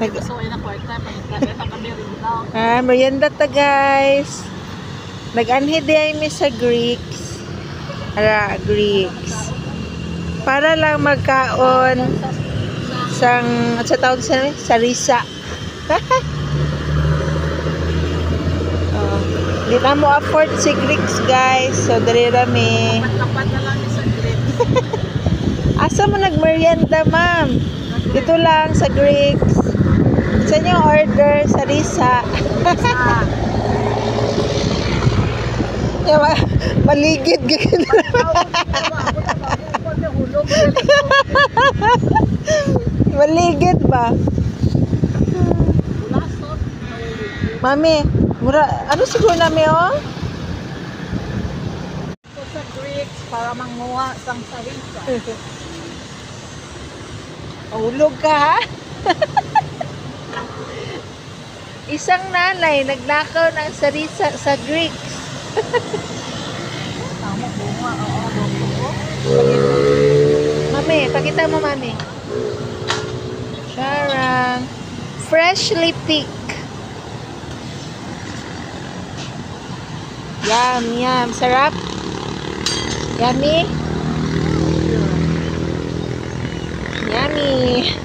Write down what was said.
So, ay na kwarta. Pagkakita kami rin daw. Merienda ta guys. Nag-anhi di mi sa Greeks. Greeks. Para lang magkaon sa tawag sa sarisa. Di na mo afford si Greeks guys. So dali rami. Kapat na lang sa grade. Asa mo nagmerienda ma'am? Dito lang sa Greeks. Sa inyo order sarisa. Yawa, maligid gigit. Maligid ba? Mami, mura, ano siguro namin oh? Ito sa Greeks para manguha sang sarisa. Ulog ka ha? Isang nanay nagnakaw ng sarisa sa Greeks. Tama, bunga. Oo, bunga. Mami, pakita mo mami. Charang. Freshly picked. Yum, yum. Sarap. Yummy. Yummy.